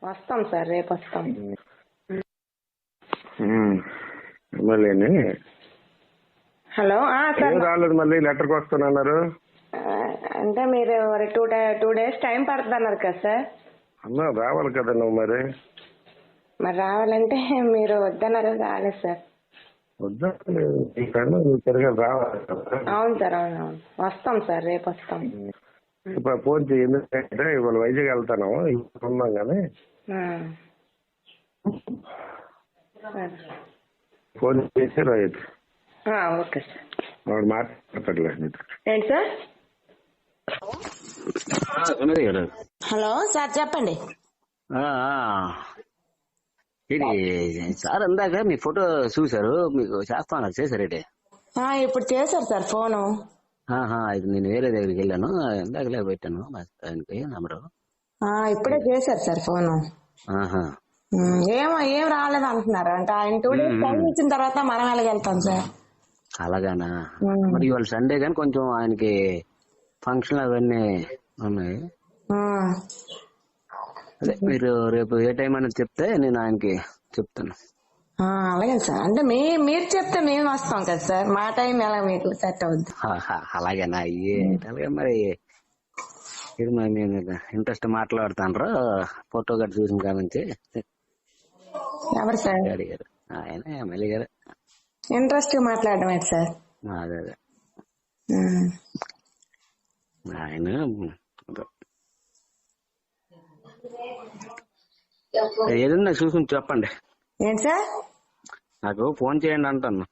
వస్తాం సార్, రేపు వస్తాం. మళ్ళీ హలో సార్, రాలేదు, మళ్ళీ లెటర్కి వస్తానన్నారు. అంటే మీరు 2 days టైం పడుతుంది అన్నారు కదా సార్. అన్నా రావాలి కదా నువ్వు మరి రావాలంటే మీరు వద్దన్నారు, రాలేదు సార్. వద్దా తిరగా రావాలి కదా. అవును సార్, అవునవును, వస్తాం సార్, రేపు వస్తాం. ఇప్పుడు ఫోన్ చేయి, ఎందుకంటే ఇవాళ వైజాగ్ వెళ్తాను, ఇప్పుడు ఉన్నాం కానీ ఫోన్ చేసి రాయొచ్చు. Okay sir. వాడు మాట్లాడలేదు. ఏంటి సార్? హలో సార్, చెప్పండి. ఇది సార్ అందాక మీ ఫోటో చూసారు, మీకు చేస్తాను చేశారేంటి? ఇప్పుడు చేశారు సార్ ఫోను. ఇది నేను వేరే దగ్గరికి వెళ్ళాను, ఇందాకలే పెట్టాను ఆయనకి నంబరు. ఇప్పుడే చేశారు సార్ ఫోను. ఏం రాలేదు అంటున్నారు. అంటే ఆయన 2 days టైం ఇచ్చిన తర్వాత మనం ఎలాగెళ్తాం సార్? అలాగానా? మరి ఇవాళ సండే కానీ కొంచెం ఆయనకి ఫంక్షన్ అవన్నీ ఉన్నాయి. అదే మీరు రేపు ఏ టైం అనేది చెప్తే నేను ఆయనకి చెప్తాను. అలాగే సార్. అంటే మీరు చెప్తే మేము వస్తాం కదా సార్, మా టైం ఎలా మీకు సెట్ అవుద్ది? అలాగేనా? అలాగే మరి ఇది నేను ఇంట్రెస్ట్ మాట్లాడుతాను. ఫోటో గట్ట చూసిన కానించి. ఎవరు సార్? అడిగారు ఆయన ఎమ్మెల్యే గారు. ఇంట్రెస్ట్ మాట్లాడడం ఏంటి సార్? అదే ఆయన ఏదన్నా చూసుకుని చెప్పండి. ఏంటి సార్? నాకు ఫోన్ చేయండి అంటాను.